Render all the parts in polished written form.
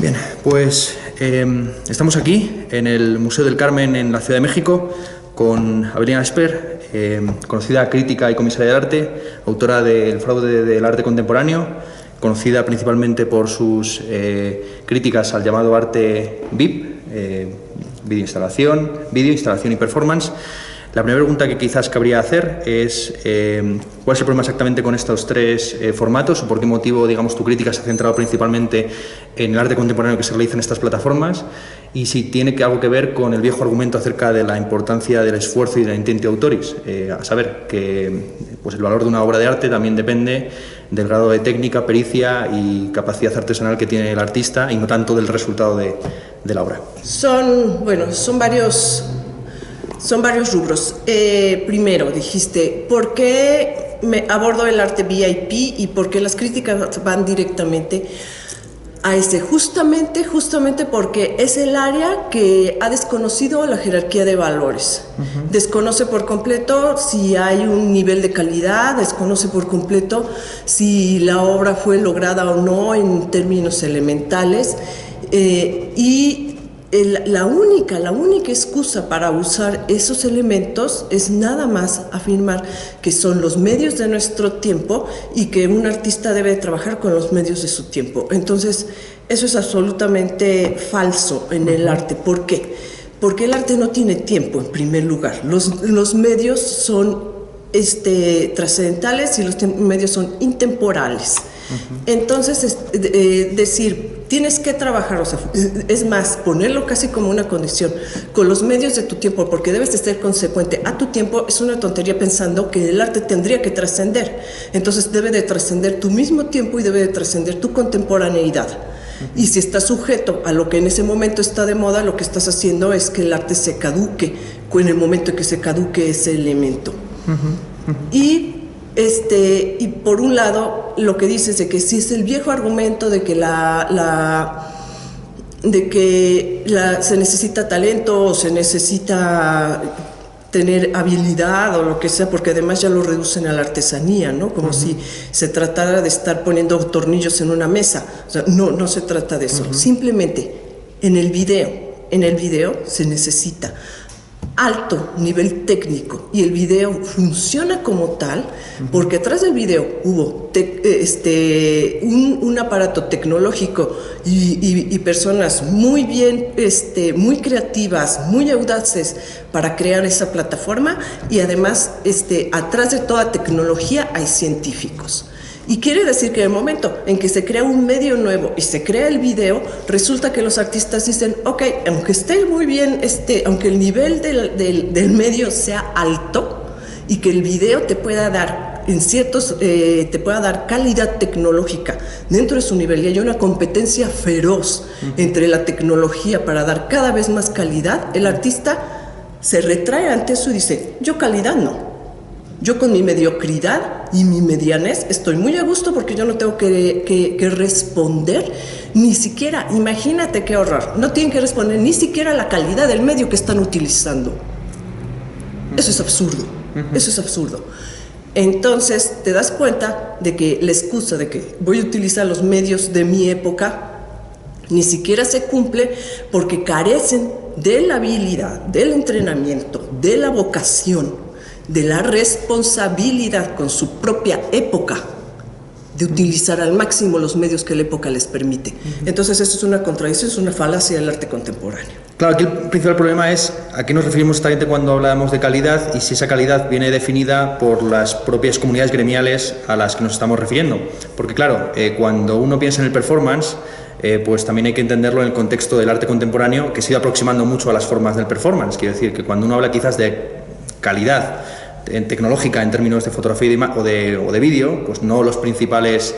Bien, pues estamos aquí en el Museo del Carmen en la Ciudad de México con Avelina Esper, conocida crítica y comisaria de arte, autora del Fraude del arte contemporáneo, conocida principalmente por sus críticas al llamado arte VIP, vídeo, instalación y performance. La primera pregunta que quizás cabría hacer es ¿cuál es el problema exactamente con estos tres formatos? ¿O por qué motivo, digamos, tu crítica se ha centrado principalmente en el arte contemporáneo que se realiza en estas plataformas? Y si tiene algo que ver con el viejo argumento acerca de la importancia del esfuerzo y del intento autoris. A saber, que pues el valor de una obra de arte también depende del grado de técnica, pericia y capacidad artesanal que tiene el artista y no tanto del resultado de la obra. Son varios rubros. Primero, dijiste, ¿por qué me abordo el arte VIP y por qué las críticas van directamente a ese? Justamente porque es el área que ha desconocido la jerarquía de valores. Desconoce por completo si hay un nivel de calidad, desconoce por completo si la obra fue lograda o no en términos elementales, y la única excusa para usar esos elementos es nada más afirmar que son los medios de nuestro tiempo y que un artista debe trabajar con los medios de su tiempo. Entonces, eso es absolutamente falso en el arte. ¿Por qué? Porque el arte no tiene tiempo, en primer lugar. Los medios son trascendentales y los medios son intemporales. Entonces, decir, tienes que trabajar, o sea, es más, ponerlo casi como una condición, con los medios de tu tiempo, porque debes de ser consecuente a tu tiempo, es una tontería pensando que el arte tendría que trascender. Entonces debe de trascender tu mismo tiempo y debe de trascender tu contemporaneidad. Y si estás sujeto a lo que en ese momento está de moda, lo que estás haciendo es que el arte se caduque, en el momento en que se caduque ese elemento. Y por un lado, lo que dices de que si es el viejo argumento de que se necesita talento o se necesita tener habilidad o lo que sea, porque además ya lo reducen a la artesanía, ¿no? Como si se tratara de estar poniendo tornillos en una mesa. O sea, no se trata de eso. Simplemente, en el video se necesita alto nivel técnico y el video funciona como tal porque atrás del video hubo un aparato tecnológico y personas muy bien, muy creativas, muy audaces para crear esa plataforma, y además atrás de toda tecnología hay científicos. Y quiere decir que en el momento en que se crea un medio nuevo y se crea el video, resulta que los artistas dicen, ok, aunque esté muy bien, aunque el nivel del medio sea alto y que el video te pueda dar te pueda dar calidad tecnológica dentro de su nivel, y hay una competencia feroz entre la tecnología para dar cada vez más calidad, el artista se retrae ante eso y dice, yo calidad no. Yo con mi mediocridad y mi medianez estoy muy a gusto porque yo no tengo que responder ni siquiera, imagínate qué horror, no tienen que responder ni siquiera la calidad del medio que están utilizando. Eso es absurdo, eso es absurdo. Entonces te das cuenta de que la excusa de que voy a utilizar los medios de mi época ni siquiera se cumple porque carecen de la habilidad, del entrenamiento, de la vocación, de la responsabilidad con su propia época de utilizar al máximo los medios que la época les permite. Entonces eso es una contradicción, es una falacia del arte contemporáneo. Claro, aquí el principal problema es a qué nos referimos exactamente cuando hablamos de calidad y si esa calidad viene definida por las propias comunidades gremiales a las que nos estamos refiriendo. Porque claro, cuando uno piensa en el performance, pues también hay que entenderlo en el contexto del arte contemporáneo, que se ha ido aproximando mucho a las formas del performance. Quiero decir que cuando uno habla quizás de calidad tecnológica en términos de fotografía o de vídeo, pues no los principales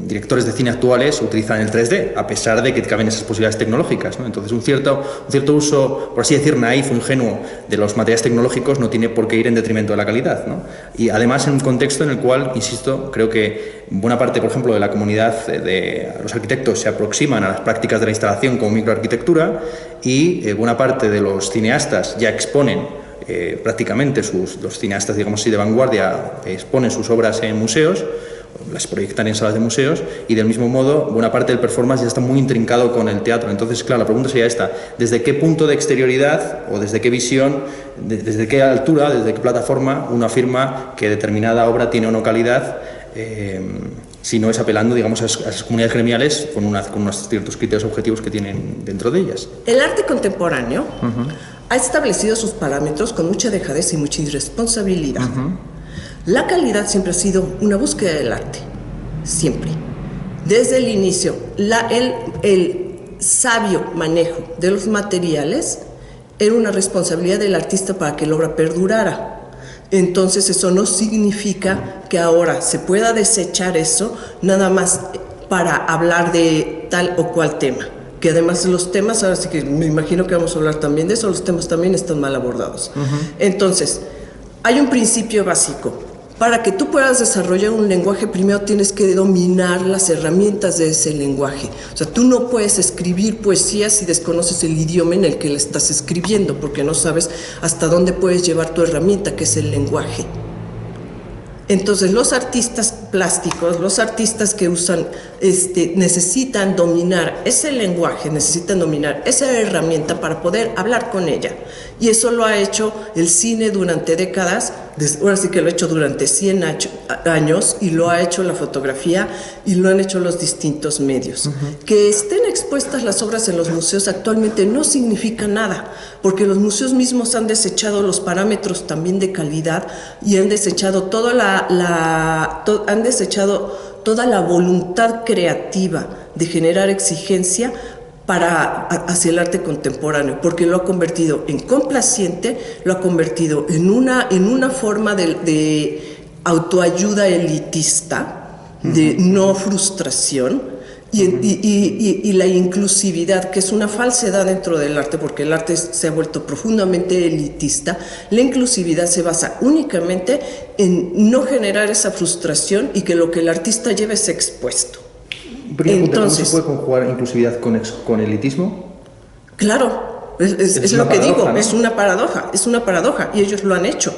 directores de cine actuales utilizan el 3D, a pesar de que caben esas posibilidades tecnológicas, ¿no? Entonces un cierto uso, por así decir, naif o ingenuo de los materiales tecnológicos no tiene por qué ir en detrimento de la calidad, ¿no? Y además en un contexto en el cual, insisto, creo que buena parte, por ejemplo, de la comunidad de los arquitectos se aproximan a las prácticas de la instalación como microarquitectura, y buena parte de los cineastas ya exponen prácticamente los cineastas, digamos así, de vanguardia, exponen sus obras en museos, las proyectan en salas de museos, y del mismo modo buena parte del performance ya está muy intrincado con el teatro. Entonces, claro, la pregunta sería esta: ¿desde qué punto de exterioridad o desde qué visión, desde qué altura, desde qué plataforma uno afirma que determinada obra tiene o no calidad, si no es apelando, digamos, a esas comunidades gremiales con unos ciertos criterios objetivos que tienen dentro de ellas? El arte contemporáneo ha establecido sus parámetros con mucha dejadez y mucha irresponsabilidad. La calidad siempre ha sido una búsqueda del arte, siempre. Desde el inicio, el sabio manejo de los materiales era una responsabilidad del artista para que la obra perdurara. Entonces eso no significa que ahora se pueda desechar eso nada más para hablar de tal o cual tema. Que además los temas, ahora sí que me imagino que vamos a hablar también de eso, los temas también están mal abordados. Entonces, hay un principio básico. Para que tú puedas desarrollar un lenguaje, primero tienes que dominar las herramientas de ese lenguaje. O sea, tú no puedes escribir poesía si desconoces el idioma en el que la estás escribiendo, porque no sabes hasta dónde puedes llevar tu herramienta, que es el lenguaje. Entonces, los artistas plásticos, los artistas que usan, necesitan dominar ese lenguaje, necesitan dominar esa herramienta para poder hablar con ella. Y eso lo ha hecho el cine durante décadas, ahora sí que lo ha hecho durante 100 años, y lo ha hecho la fotografía, y lo han hecho los distintos medios. Que estén expuestas las obras en los museos actualmente no significa nada, porque los museos mismos han desechado los parámetros también de calidad y han desechado toda toda la voluntad creativa de generar exigencia hacia el arte contemporáneo, porque lo ha convertido en complaciente, lo ha convertido en una forma de autoayuda elitista, de no frustración, y la inclusividad, que es una falsedad dentro del arte, porque el arte se ha vuelto profundamente elitista. La inclusividad se basa únicamente en no generar esa frustración y que lo que el artista lleve sea expuesto. Entonces, ¿cómo se puede conjugar inclusividad con elitismo? Claro, es lo que digo, ¿no? Es una paradoja, y ellos lo han hecho.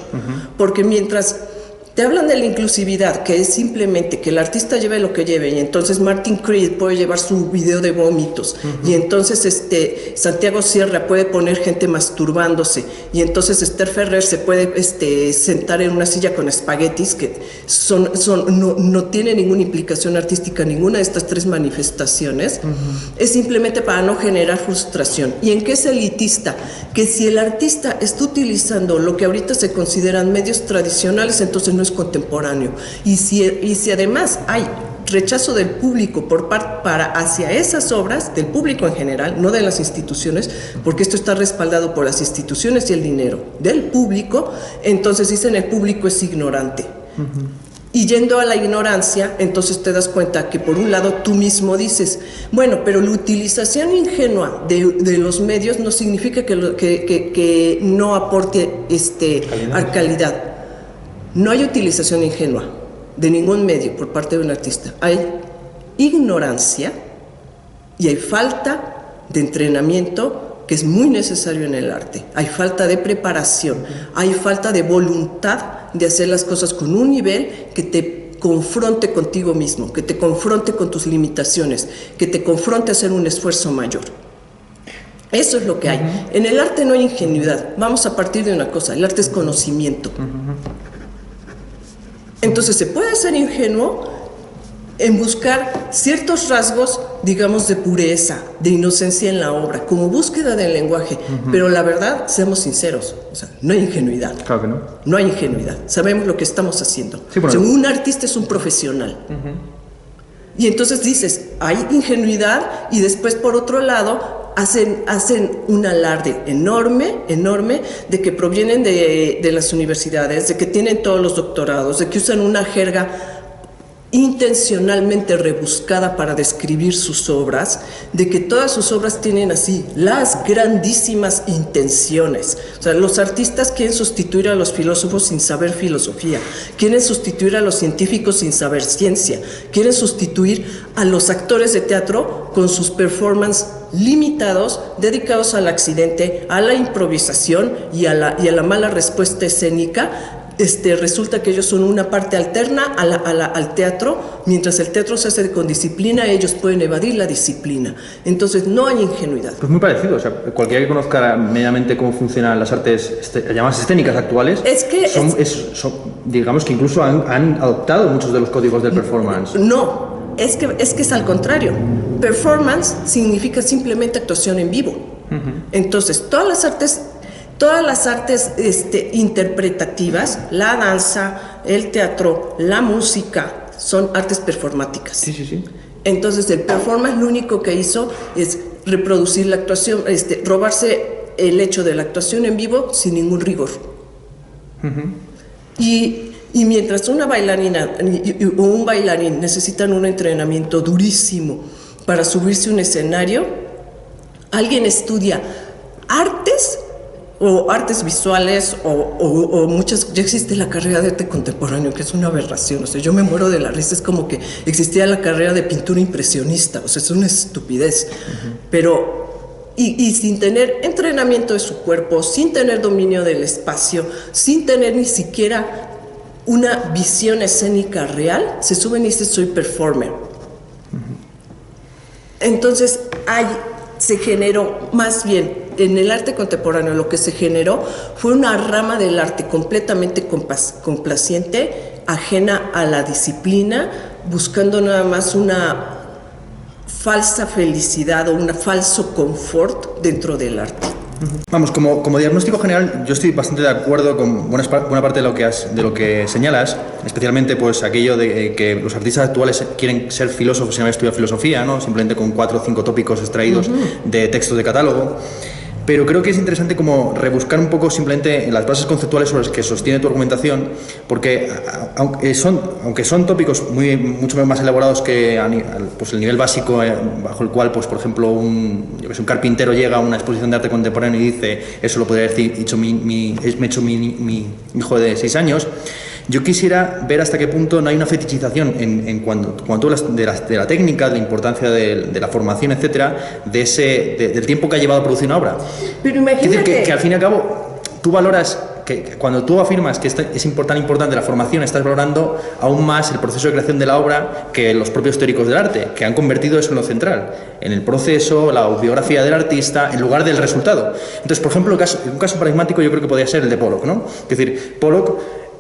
Porque mientras te hablan de la inclusividad, que es simplemente que el artista lleve lo que lleve, y entonces Martin Creed puede llevar su video de vómitos, y entonces Santiago Sierra puede poner gente masturbándose, y entonces Esther Ferrer se puede sentar en una silla con espaguetis, que no tiene ninguna implicación artística ninguna de estas tres manifestaciones. Es simplemente para no generar frustración. ¿Y en qué es elitista? Que si el artista está utilizando lo que ahorita se consideran medios tradicionales, entonces no es contemporáneo. Y si además hay rechazo del público hacia esas obras, del público en general, no de las instituciones, porque esto está respaldado por las instituciones y el dinero del público, entonces dicen el público es ignorante. Y yendo a la ignorancia, entonces te das cuenta que por un lado tú mismo dices, bueno, pero la utilización ingenua de los medios no significa que no aporte calidad. No hay utilización ingenua de ningún medio por parte de un artista. Hay ignorancia y hay falta de entrenamiento, que es muy necesario en el arte. Hay falta de preparación, hay falta de voluntad de hacer las cosas con un nivel que te confronte contigo mismo, que te confronte con tus limitaciones, que te confronte a hacer un esfuerzo mayor. Eso es lo que hay. En el arte no hay ingenuidad. Vamos a partir de una cosa: el arte es conocimiento. Entonces se puede ser ingenuo en buscar ciertos rasgos, digamos, de pureza, de inocencia en la obra, como búsqueda del lenguaje. Pero la verdad, seamos sinceros, o sea, no hay ingenuidad. Claro que no. No hay ingenuidad. Sabemos lo que estamos haciendo. Sí, bueno. O sea, un artista es un profesional. Y entonces dices, hay ingenuidad, y después por otro lado hacen un alarde enorme de que provienen de las universidades, de que tienen todos los doctorados, de que usan una jerga intencionalmente rebuscada para describir sus obras, de que todas sus obras tienen así las grandísimas intenciones. O sea, los artistas quieren sustituir a los filósofos sin saber filosofía, quieren sustituir a los científicos sin saber ciencia, quieren sustituir a los actores de teatro con sus performances limitados, dedicados al accidente, a la improvisación y a la mala respuesta escénica, resulta que ellos son una parte alterna al teatro, mientras el teatro se hace con disciplina, ellos pueden evadir la disciplina. Entonces no hay ingenuidad. Pues muy parecido, o sea, cualquiera que conozca medianamente cómo funcionan las artes llamadas escénicas actuales, digamos que incluso han adoptado muchos de los códigos del performance. No, es que es al contrario. Performance significa simplemente actuación en vivo. Entonces, todas las artes interpretativas, la danza, el teatro, la música, son artes performáticas. Sí. Entonces, el performance lo único que hizo es reproducir la actuación, robarse el hecho de la actuación en vivo sin ningún rigor. Y mientras una bailarina o un bailarín necesitan un entrenamiento durísimo para subirse a un escenario, alguien estudia artes o artes visuales o muchas. Ya existe la carrera de arte contemporáneo, que es una aberración. O sea, yo me muero de la risa. Es como que existía la carrera de pintura impresionista. O sea, es una estupidez. Pero y sin tener entrenamiento de su cuerpo, sin tener dominio del espacio, sin tener ni siquiera una visión escénica real, se suben y dicen soy performer. Entonces se generó, más bien en el arte contemporáneo, lo que se generó fue una rama del arte completamente complaciente, ajena a la disciplina, buscando nada más una falsa felicidad o un falso confort dentro del arte. Vamos, como diagnóstico general, yo estoy bastante de acuerdo con buena parte de lo que señalas, especialmente pues aquello de que los artistas actuales quieren ser filósofos sin haber estudiado filosofía, ¿no? Simplemente con 4 o 5 tópicos extraídos de textos de catálogo. Pero creo que es interesante como rebuscar un poco simplemente en las bases conceptuales sobre las que sostiene tu argumentación, porque aunque son tópicos mucho más elaborados que pues el nivel básico bajo el cual, pues por ejemplo, un carpintero llega a una exposición de arte contemporáneo y dice, eso lo podría decir, me he hecho mi hijo de 6 años. Yo quisiera ver hasta qué punto no hay una fetichización en cuando tú hablas de la técnica, de la importancia de la formación, etcétera, del tiempo que ha llevado a producir una obra. Pero imagínate. Es decir, que al fin y al cabo tú valoras que cuando tú afirmas que es tan importante la formación, estás valorando aún más el proceso de creación de la obra que los propios teóricos del arte, que han convertido eso en lo central, en el proceso, la biografía del artista, en lugar del resultado. Entonces, por ejemplo, un caso paradigmático yo creo que podría ser el de Pollock, ¿no? Es decir, Pollock,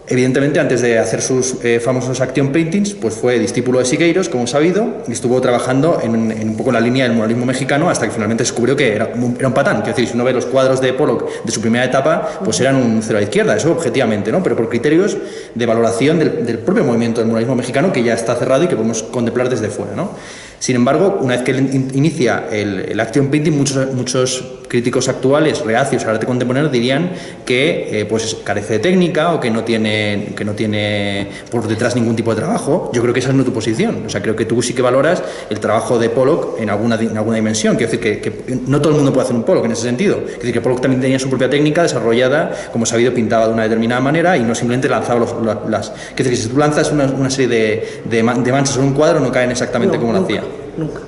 evidentemente, antes de hacer sus famosos action paintings, pues fue discípulo de Siqueiros, como sabido, y estuvo trabajando en un poco la línea del muralismo mexicano hasta que finalmente descubrió que era un patán. Quiero decir, si uno ve los cuadros de Pollock de su primera etapa, pues eran un cero a la izquierda, eso objetivamente, ¿no? Pero por criterios de valoración del propio movimiento del muralismo mexicano, que ya está cerrado y que podemos contemplar desde fuera, ¿no? Sin embargo, una vez que él inicia el action painting, muchos críticos actuales reacios al arte contemporáneo dirían que pues carece de técnica o que no tiene por detrás ningún tipo de trabajo. Yo creo que esa no es tu posición. O sea, creo que tú sí que valoras el trabajo de Pollock en alguna dimensión. Quiero decir que no todo el mundo puede hacer un Pollock en ese sentido. Quiero decir que Pollock también tenía su propia técnica desarrollada, como sabido, pintaba de una determinada manera y no simplemente lanzaba las. Quiero decir que si tú lanzas una serie de manchas sobre un cuadro, no caen exactamente como lo hacía. Nunca.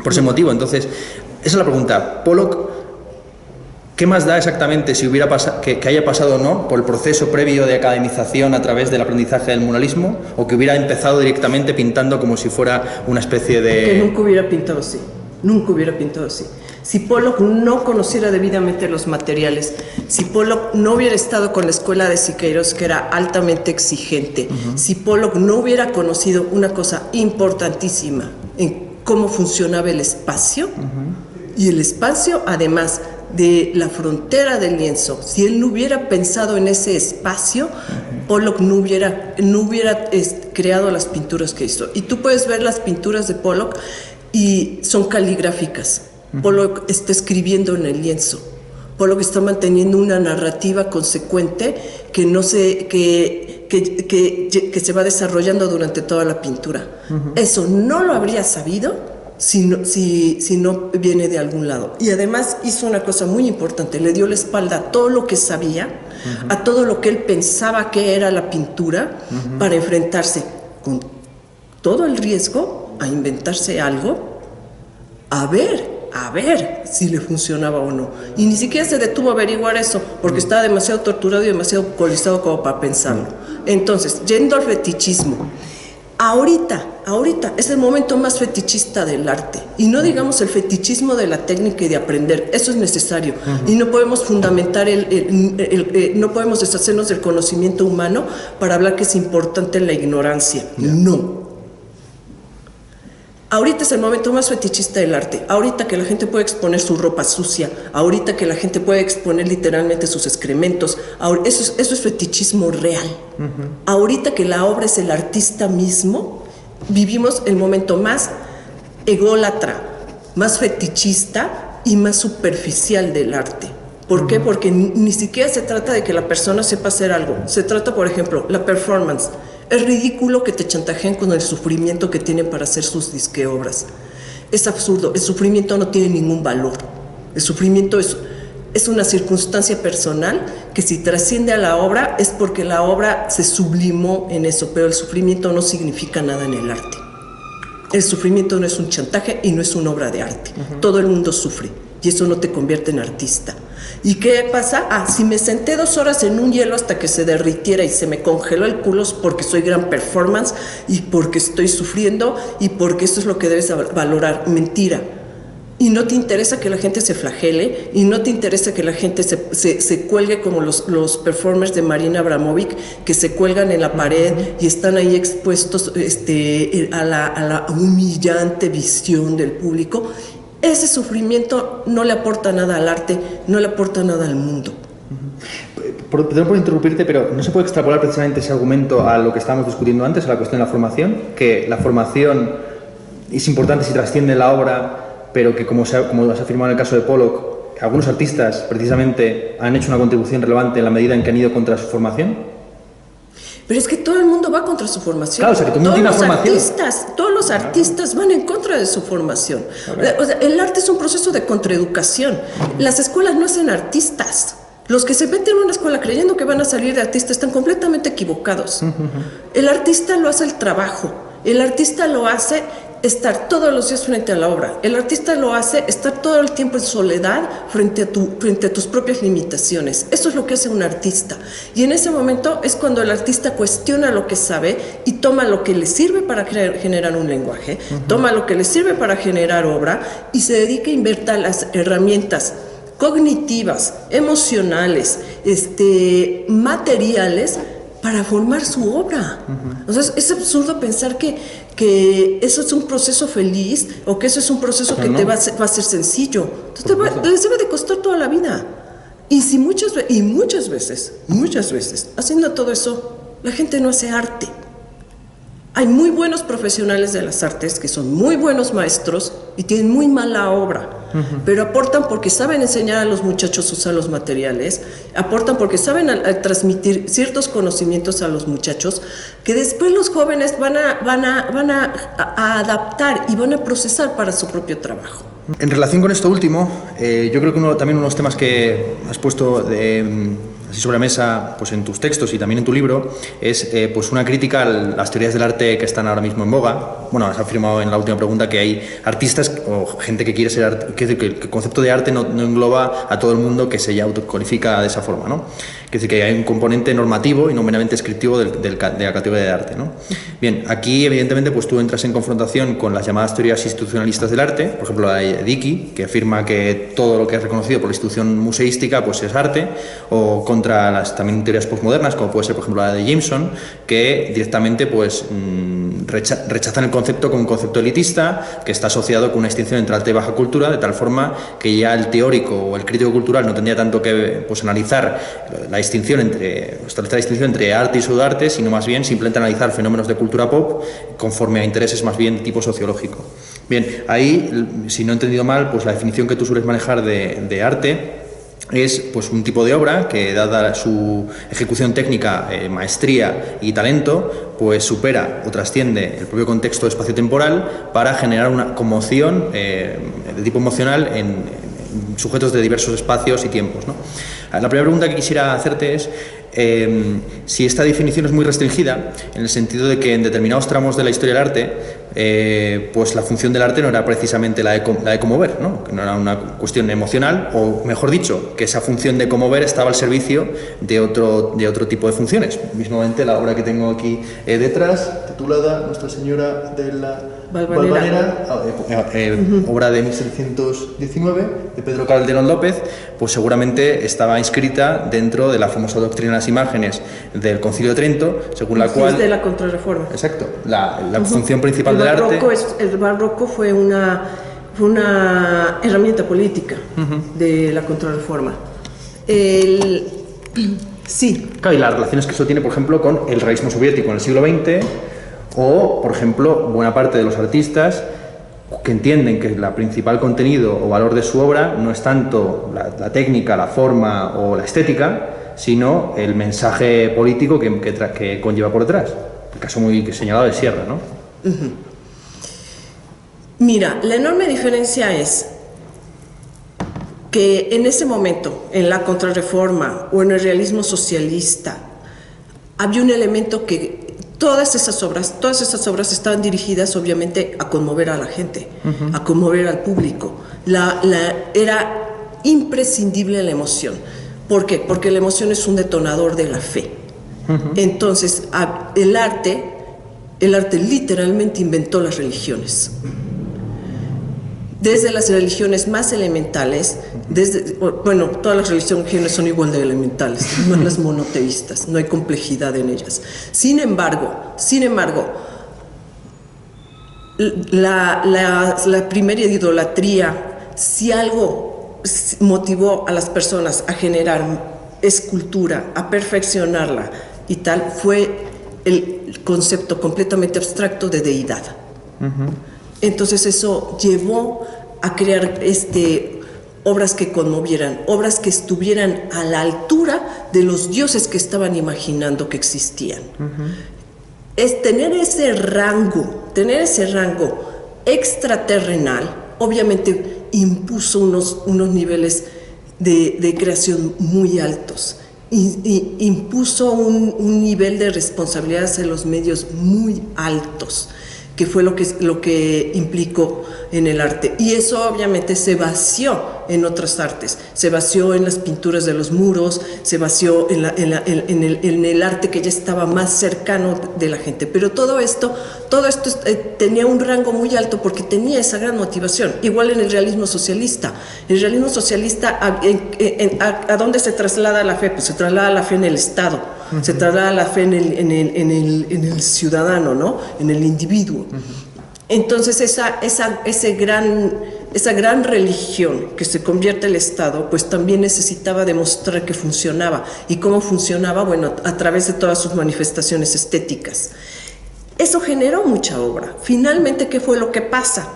Por ese motivo, entonces, esa es la pregunta. Pollock, ¿qué más da exactamente si hubiera que haya pasado o no por el proceso previo de academización a través del aprendizaje del muralismo, o que hubiera empezado directamente pintando como si fuera una especie de... Que nunca hubiera pintado así. Nunca hubiera pintado así. Si Pollock no conociera debidamente los materiales, si Pollock no hubiera estado con la escuela de Siqueiros, que era altamente exigente, si Pollock no hubiera conocido una cosa importantísima en cómo funcionaba el espacio, y el espacio, además de la frontera del lienzo, si él no hubiera pensado en ese espacio, Pollock no hubiera creado las pinturas que hizo. Y tú puedes ver las pinturas de Pollock y son caligráficas. Pollock está escribiendo en el lienzo. Pollock está manteniendo una narrativa consecuente que se va desarrollando durante toda la pintura. Eso no lo habría sabido si no viene de algún lado. Y además hizo una cosa muy importante, le dio la espalda a todo lo que sabía, a todo lo que él pensaba que era la pintura, para enfrentarse con todo el riesgo a inventarse algo, a ver a ver si le funcionaba o no. Y ni siquiera se detuvo a averiguar eso, porque estaba demasiado torturado y demasiado alcoholizado como para pensarlo. Entonces, yendo al fetichismo, ahorita es el momento más fetichista del arte. Y no digamos el fetichismo de la técnica y de aprender, eso es necesario. Y no podemos fundamentar, no podemos deshacernos del conocimiento humano para hablar que es importante la ignorancia. No. Ahorita es el momento más fetichista del arte. Ahorita que la gente puede exponer su ropa sucia, ahorita que la gente puede exponer literalmente sus excrementos, eso es fetichismo real. Ahorita que la obra es el artista mismo, vivimos el momento más ególatra, más fetichista y más superficial del arte. ¿Por qué? Porque ni siquiera se trata de que la persona sepa hacer algo. Se trata, por ejemplo, la performance. Es ridículo que te chantajeen con el sufrimiento que tienen para hacer sus disqueobras. Es absurdo. El sufrimiento no tiene ningún valor. El sufrimiento es una circunstancia personal que si trasciende a la obra es porque la obra se sublimó en eso, pero el sufrimiento no significa nada en el arte. El sufrimiento no es un chantaje y no es una obra de arte. Todo el mundo sufre y eso no te convierte en artista. ¿Y qué pasa? Si me senté 2 horas en un hielo hasta que se derritiera y se me congeló el culo es porque soy gran performance y porque estoy sufriendo y porque eso es lo que debes valorar. Mentira. Y no te interesa que la gente se flagele y no te interesa que la gente se cuelgue como los performers de Marina Abramovic que se cuelgan en la pared y están ahí expuestos a la humillante visión del público. Ese sufrimiento no le aporta nada al arte, no le aporta nada al mundo. Perdón por interrumpirte, pero ¿no se puede extrapolar precisamente ese argumento a lo que estábamos discutiendo antes, a la cuestión de la formación? Que la formación es importante si trasciende la obra, pero que como has afirmado en el caso de Pollock, algunos artistas precisamente han hecho una contribución relevante en la medida en que han ido contra su formación. Pero es que todo el mundo va contra su formación. Claro, o sea, que todo el mundo tiene una formación. Todos los artistas van en contra de su formación. O sea, el arte es un proceso de contraeducación. Las escuelas no hacen artistas. Los que se meten en una escuela creyendo que van a salir de artistas están completamente equivocados. El artista lo hace el trabajo. El artista lo hace estar todos los días frente a la obra. El artista lo hace estar todo el tiempo en soledad frente a tus propias limitaciones. Eso es lo que hace un artista. Y en ese momento es cuando el artista cuestiona lo que sabe y toma lo que le sirve para generar un lenguaje, toma lo que le sirve para generar obra y se dedica a invertir las herramientas cognitivas, emocionales, materiales para formar su obra. O sea, es absurdo pensar que eso es un proceso feliz o que eso es un proceso que te va a ser sencillo. Entonces les debe de costar toda la vida. Y si muchas veces, haciendo todo eso, la gente no hace arte. Hay muy buenos profesionales de las artes que son muy buenos maestros y tienen muy mala obra, pero aportan porque saben enseñar a los muchachos a usar los materiales, aportan porque saben transmitir ciertos conocimientos a los muchachos que después los jóvenes van a adaptar y van a procesar para su propio trabajo. En relación con esto último, yo creo que también uno de los temas que has puesto así sobre la mesa, pues en tus textos y también en tu libro, es pues una crítica a las teorías del arte que están ahora mismo en boga. Bueno, has afirmado en la última pregunta que hay artistas o gente que quiere ser arte, que el concepto de arte no engloba a todo el mundo que se autocualifica de esa forma, ¿no? Es decir, que hay un componente normativo y no meramente descriptivo de la categoría de arte, ¿no? Bien, aquí evidentemente pues tú entras en confrontación con las llamadas teorías institucionalistas del arte, por ejemplo la de Dickey, que afirma que todo lo que es reconocido por la institución museística pues es arte, o contra las también teorías postmodernas, como puede ser por ejemplo la de Jameson, que directamente pues rechazan el concepto como un concepto elitista que está asociado con una distinción entre alta y baja cultura, de tal forma que ya el teórico o el crítico cultural no tendría tanto que pues analizar esta distinción entre arte y pseudoarte, sino más bien simplemente analizar fenómenos de cultura pop conforme a intereses más bien tipo sociológico. Bien, ahí, si no he entendido mal, pues la definición que tú sueles manejar de arte es pues un tipo de obra que, dada su ejecución técnica, maestría y talento, pues supera o trasciende el propio contexto espacio-temporal para generar una conmoción de tipo emocional en sujetos de diversos espacios y tiempos, ¿no? La primera pregunta que quisiera hacerte es si esta definición es muy restringida, en el sentido de que en determinados tramos de la historia del arte, pues la función del arte no era precisamente la de conmover, ¿no? Que no era una cuestión emocional, o mejor dicho, que esa función de conmover estaba al servicio de otro tipo de funciones. Mismamente la obra que tengo aquí detrás, titulada Nuestra Señora de la Valvanera, obra de 1719 de Pedro Calderón López, pues seguramente estaba inscrita dentro de la famosa doctrina de las imágenes del Concilio de Trento, según la cual... Es de la Contrarreforma. Exacto, la función principal del arte... El barroco fue una herramienta política de la Contrarreforma. Sí. Claro, y las relaciones que eso tiene, por ejemplo, con el realismo soviético en el siglo XX, o, por ejemplo, buena parte de los artistas que entienden que el principal contenido o valor de su obra no es tanto la técnica, la forma o la estética, sino el mensaje político que conlleva por detrás. El caso muy señalado de Sierra, ¿no? Mira, la enorme diferencia es que en ese momento, en la Contrarreforma o en el realismo socialista, había un elemento que todas esas obras estaban dirigidas obviamente a conmover a la gente, a conmover al público. Era imprescindible la emoción. ¿Por qué? Porque la emoción es un detonador de la fe. Entonces, el arte literalmente inventó las religiones. Desde las religiones más elementales, todas las religiones son igual de elementales, no las monoteístas, no hay complejidad en ellas. Sin embargo, la primera idolatría, si algo motivó a las personas a generar escultura, a perfeccionarla y tal, fue el concepto completamente abstracto de deidad. Entonces eso llevó a crear obras que conmovieran, obras que estuvieran a la altura de los dioses que estaban imaginando que existían. Es tener ese rango extraterrenal, obviamente impuso unos niveles de creación muy altos. Impuso un nivel de responsabilidad hacia los medios muy altos, que fue lo que implicó en el arte. Y eso obviamente se vació en otras artes, se vació en las pinturas de los muros, se vació en el arte que ya estaba más cercano de la gente. Pero todo esto tenía un rango muy alto porque tenía esa gran motivación. Igual en el realismo socialista. El realismo socialista, ¿a dónde se traslada la fe? Pues se traslada la fe en el Estado, se traslada la fe en el ciudadano, ¿no? En el individuo. Entonces esa gran religión que se convierte en el Estado, pues también necesitaba demostrar que funcionaba. ¿Y cómo funcionaba? Bueno, a través de todas sus manifestaciones estéticas. Eso generó mucha obra. Finalmente, ¿qué fue lo que pasa?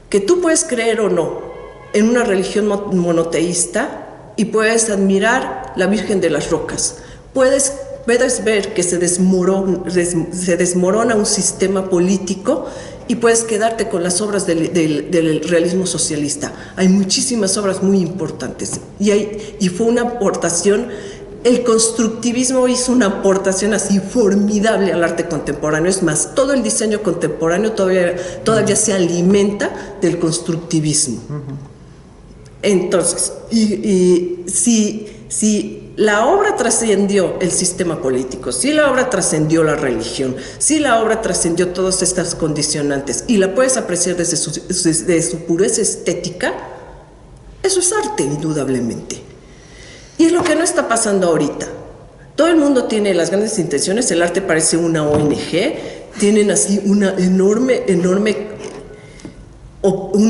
Que tú puedes creer o no en una religión monoteísta y puedes admirar la Virgen de las Rocas. Puedes ver que se desmorona un sistema político y puedes quedarte con las obras del realismo socialista. Hay muchísimas obras muy importantes y fue una aportación. El constructivismo hizo una aportación así formidable al arte contemporáneo. Es más, todo el diseño contemporáneo todavía se alimenta del constructivismo. Entonces, si la obra trascendió el sistema político, si la obra trascendió la religión, si la obra trascendió todas estas condicionantes y la puedes apreciar desde su pureza estética, eso es arte, indudablemente. Y es lo que no está pasando ahorita. Todo el mundo tiene las grandes intenciones, el arte parece una ONG, tienen así un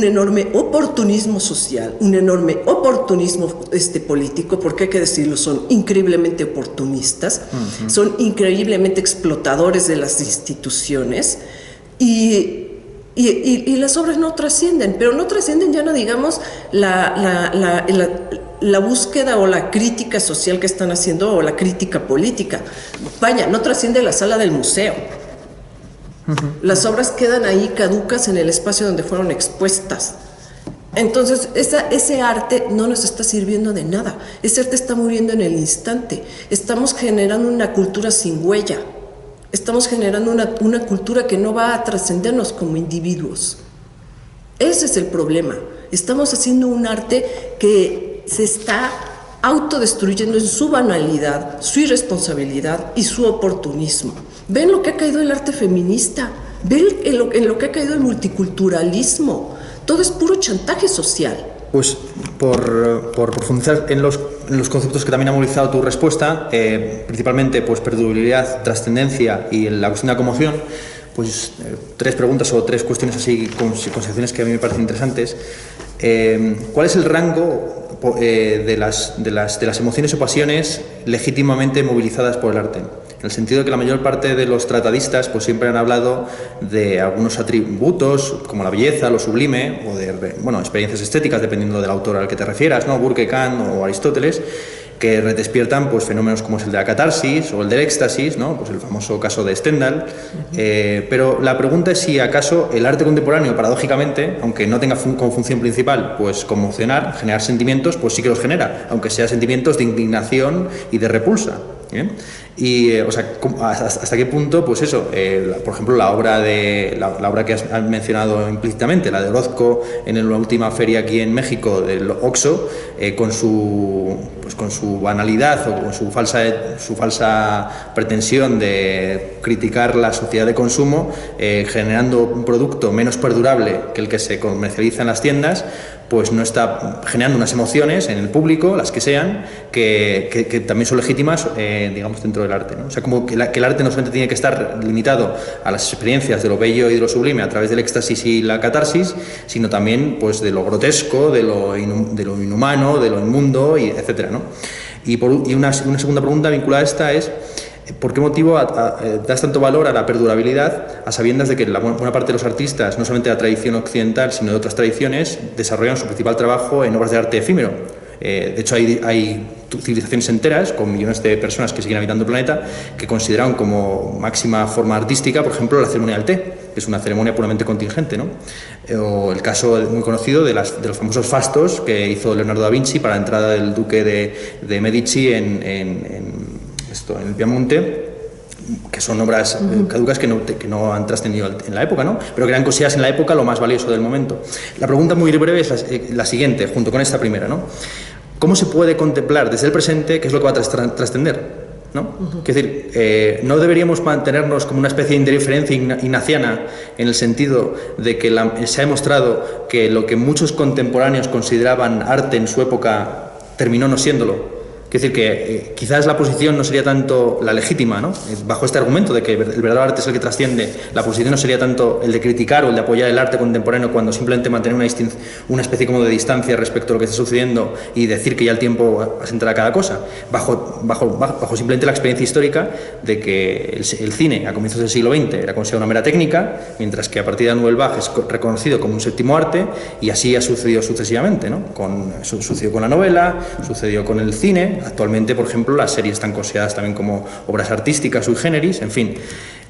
enorme oportunismo social, un enorme oportunismo político, porque hay que decirlo, son increíblemente oportunistas, son increíblemente explotadores de las instituciones y las obras no trascienden, pero no trascienden, ya no digamos la búsqueda o la crítica social que están haciendo o la crítica política. Vaya, no trasciende la sala del museo. Las obras quedan ahí caducas en el espacio donde fueron expuestas. Entonces, ese arte no nos está sirviendo de nada. Ese arte está muriendo en el instante. Estamos generando una cultura sin huella. Estamos generando una cultura que no va a trascendernos como individuos. Ese es el problema. Estamos haciendo un arte que se está autodestruyendo en su banalidad, su irresponsabilidad y su oportunismo. ¿Ven lo que ha caído el arte feminista? ¿Ven en lo que ha caído el multiculturalismo? Todo es puro chantaje social. Pues por profundizar en los conceptos que también ha movilizado tu respuesta, principalmente pues perdurabilidad, trascendencia y la cuestión de la conmoción, pues tres preguntas o tres cuestiones así, consideraciones que a mí me parecen interesantes. ¿Cuál es el rango de las emociones o pasiones legítimamente movilizadas por el arte? En el sentido de que la mayor parte de los tratadistas pues siempre han hablado de algunos atributos como la belleza, lo sublime o de experiencias estéticas, dependiendo del autor al que te refieras, ¿no? Burke, Kant o Aristóteles, que despiertan pues fenómenos como es el de la catarsis o el del éxtasis, ¿no? Pues el famoso caso de Stendhal. Pero la pregunta es si acaso el arte contemporáneo, paradójicamente, aunque no tenga como función principal pues conmocionar, generar sentimientos, pues sí que los genera, aunque sean sentimientos de indignación y de repulsa. ¿Bien? Y, o sea, ¿hasta qué punto, pues eso, por ejemplo, la obra que has mencionado implícitamente, la de Orozco en la última feria aquí en México, del Oxxo, con su banalidad o con su falsa pretensión de criticar la sociedad de consumo, generando un producto menos perdurable que el que se comercializa en las tiendas, pues no está generando unas emociones en el público, las que sean, que también son legítimas, digamos, dentro del arte, ¿no? O sea, como que el arte no solamente tiene que estar limitado a las experiencias de lo bello y de lo sublime a través del éxtasis y la catarsis, sino también pues de lo grotesco, de lo inhumano, de lo inmundo, y etcétera, ¿no? Y una segunda pregunta vinculada a esta es: ¿por qué motivo das tanto valor a la perdurabilidad a sabiendas de que la buena parte de los artistas, no solamente de la tradición occidental, sino de otras tradiciones, desarrollan su principal trabajo en obras de arte efímero? De hecho, hay civilizaciones enteras, con millones de personas que siguen habitando el planeta, que consideran como máxima forma artística, por ejemplo, la ceremonia del té, que es una ceremonia puramente contingente, ¿no? O el caso muy conocido de los famosos fastos que hizo Leonardo da Vinci para la entrada del duque de Medici en el Piamonte, que son obras caducas que no han trascendido en la época, ¿no? Pero que eran consideradas en la época lo más valioso del momento. La pregunta muy breve es la siguiente, junto con esta primera, ¿no? ¿Cómo se puede contemplar desde el presente qué es lo que va a trascender, ¿no? Es decir, no deberíamos mantenernos como una especie de indiferencia ignaciana, en el sentido de que se ha demostrado que lo que muchos contemporáneos consideraban arte en su época terminó no siéndolo. Es decir, que quizás la posición no sería tanto la legítima, ¿no? Bajo este argumento de que el verdadero arte es el que trasciende, la posición no sería tanto el de criticar o el de apoyar el arte contemporáneo, cuando simplemente mantener una especie como de distancia respecto a lo que está sucediendo y decir que ya el tiempo asentará cada cosa, bajo simplemente la experiencia histórica de que el cine a comienzos del siglo XX era considerado una mera técnica, mientras que a partir de la Nouvelle Vague es reconocido como un séptimo arte, y así ha sucedido sucesivamente, ¿no? Sucedió con la novela, sucedió con el cine. Actualmente, por ejemplo, las series están consideradas también como obras artísticas sui generis, en fin.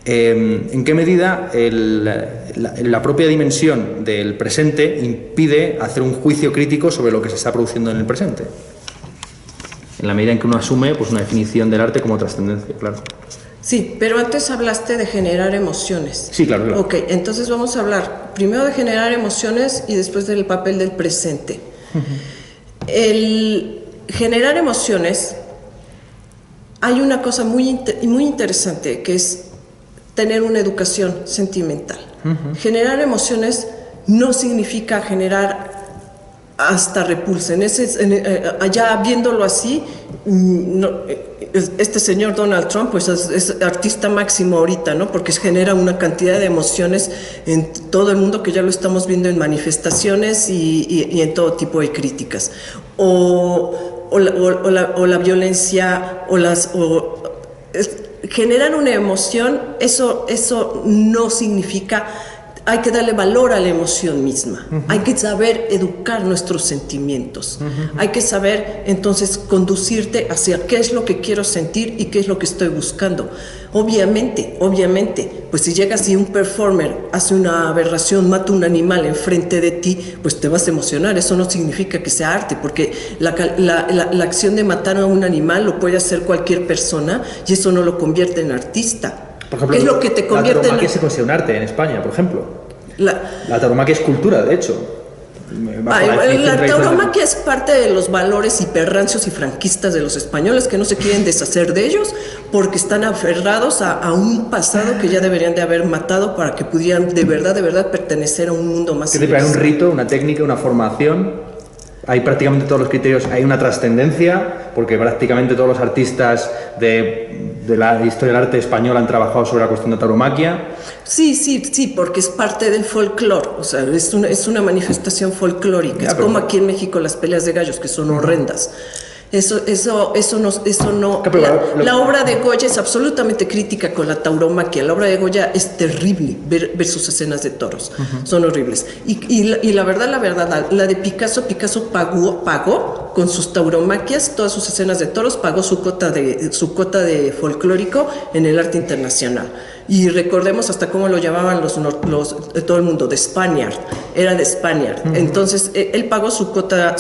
¿En qué medida la propia dimensión del presente impide hacer un juicio crítico sobre lo que se está produciendo en el presente? En la medida en que uno asume pues, una definición del arte como trascendencia, claro. Sí, pero antes hablaste de generar emociones. Sí, claro. Ok, entonces vamos a hablar primero de generar emociones y después del papel del presente. El generar emociones, hay una cosa muy interesante, que es tener una educación sentimental. Generar emociones no significa generar hasta repulsa. Allá viéndolo así, este señor Donald Trump pues es artista máximo ahorita, ¿no? Porque genera una cantidad de emociones en todo el mundo que ya lo estamos viendo en manifestaciones y en todo tipo de críticas. O la violencia, generar una emoción, eso no significa hay que darle valor a la emoción misma, hay que saber educar nuestros sentimientos, hay que saber entonces conducirte hacia qué es lo que quiero sentir y qué es lo que estoy buscando. Obviamente, pues si llegas y un performer hace una aberración, mata un animal enfrente de ti, pues te vas a emocionar. Eso no significa que sea arte, porque la acción de matar a un animal lo puede hacer cualquier persona y eso no lo convierte en artista. Por ejemplo, ¿Qué es lo que te convierte la tauromaquia se considera un arte en España, por ejemplo. La tauromaquia es cultura, de hecho. La tauromaquia es parte de los valores hiperrancios y franquistas de los españoles, que no se quieren deshacer de ellos porque están aferrados a un pasado que ya deberían de haber matado para que pudieran de verdad pertenecer a un mundo más civilizado. Hay un rito, una técnica, una formación. Hay prácticamente todos los criterios, hay una trascendencia, porque prácticamente todos los artistas de la historia del arte español han trabajado sobre la cuestión de tauromaquia. Sí, porque es parte del folclore, o sea, es una manifestación folclórica. Es como aquí en México las peleas de gallos, que son horrendas. La obra de Goya es absolutamente crítica con la tauromaquia. La obra de Goya es terrible ver sus escenas de toros. Son horribles. Y la verdad, la de Picasso pagó con sus tauromaquias, todas sus escenas de toros, pagó su cota de folclórico en el arte internacional. Y recordemos hasta cómo lo llamaban todo el mundo, de Spaniard, era de Spaniard. Entonces, él pagó su cota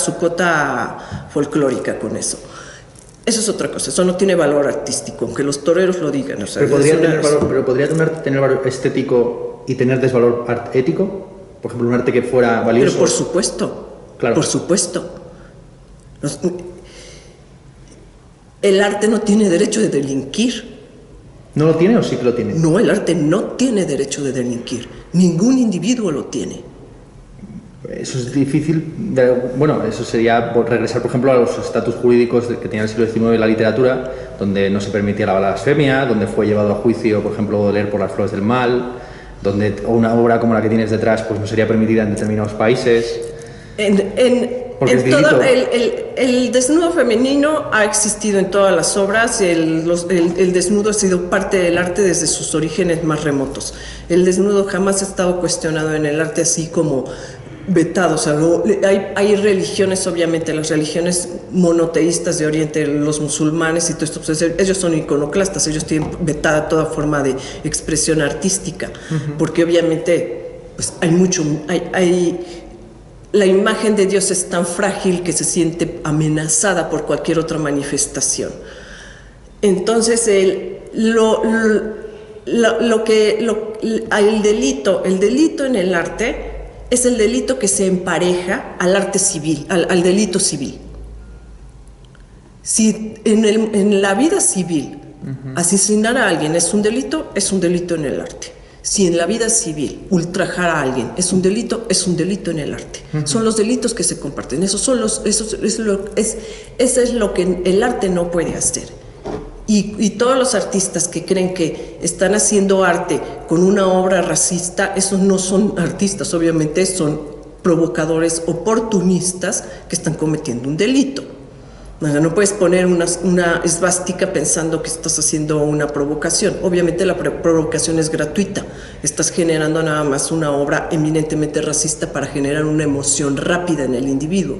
folclórica con eso. Eso es otra cosa, eso no tiene valor artístico, aunque los toreros lo digan. O sea, pero podría tener valor estético y tener desvalor ético. Por ejemplo, un arte que fuera valioso. Pero por supuesto, claro. Por supuesto. El arte no tiene derecho de delinquir. ¿No lo tiene o sí que lo tiene? No, el arte no tiene derecho de delinquir. Ningún individuo lo tiene. Eso es difícil. Bueno, eso sería regresar, por ejemplo, a los estatus jurídicos que tenía el siglo XIX la literatura, donde no se permitía la blasfemia, donde fue llevado a juicio, por ejemplo, leer por las flores del mal, donde una obra como la que tienes detrás pues no sería permitida en determinados países. El desnudo femenino ha existido en todas las obras. El desnudo ha sido parte del arte desde sus orígenes más remotos. El desnudo jamás ha estado cuestionado en el arte así como vetado. O sea, hay religiones, obviamente, las religiones monoteístas de Oriente, los musulmanes y todo esto, pues ellos son iconoclastas, ellos tienen vetada toda forma de expresión artística, porque obviamente pues la imagen de Dios es tan frágil que se siente amenazada por cualquier otra manifestación. Entonces, el delito en el arte es el delito que se empareja al arte civil, al delito civil. Si en la vida civil asesinar a alguien es un delito en el arte. Si en la vida civil ultrajar a alguien es un delito en el arte. Son los delitos que se comparten. Eso es lo que el arte no puede hacer. Y todos los artistas que creen que están haciendo arte con una obra racista, esos no son artistas, obviamente son provocadores oportunistas que están cometiendo un delito. No puedes poner una esvástica pensando que estás haciendo una provocación. Obviamente la provocación es gratuita. Estás generando nada más una obra eminentemente racista para generar una emoción rápida en el individuo.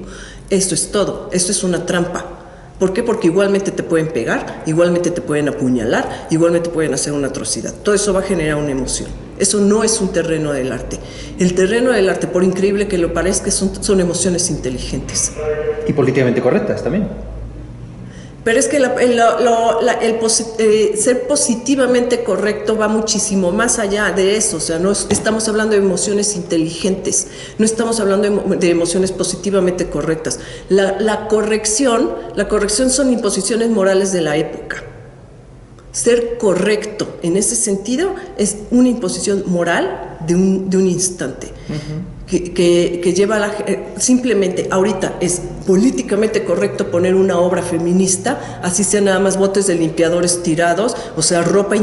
Eso es todo. Eso es una trampa. ¿Por qué? Porque igualmente te pueden pegar, igualmente te pueden apuñalar, igualmente pueden hacer una atrocidad. Todo eso va a generar una emoción. Eso no es un terreno del arte. El terreno del arte, por increíble que lo parezca, son emociones inteligentes. Y políticamente correctas también. Pero es que ser positivamente correcto va muchísimo más allá de eso. O sea, no estamos hablando de emociones inteligentes, no estamos hablando de emociones positivamente correctas. La corrección son imposiciones morales de la época. Ser correcto en ese sentido es una imposición moral de un instante. Que lleva simplemente ahorita es políticamente correcto poner una obra feminista, así sea nada más botes de limpiadores tirados, o sea, ropa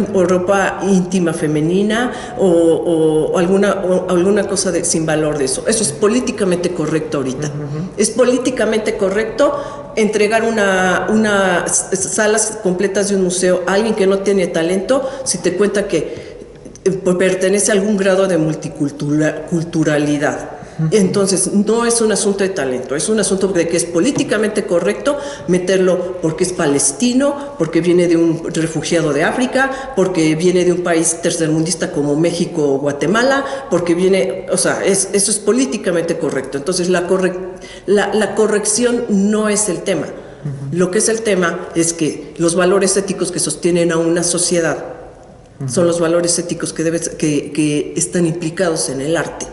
íntima femenina o alguna cosa sin valor de eso. Eso es políticamente correcto ahorita. Es políticamente correcto entregar unas salas completas de un museo a alguien que no tiene talento si te cuenta que pertenece a algún grado de multiculturalidad. Entonces, no es un asunto de talento, es un asunto de que es políticamente correcto meterlo porque es palestino, porque viene de un refugiado de África, porque viene de un país tercermundista como México o Guatemala, porque viene, o sea, eso es políticamente correcto. Entonces, la corrección no es el tema. Lo que es el tema es que los valores éticos que sostienen a una sociedad son los valores éticos que están implicados en el arte.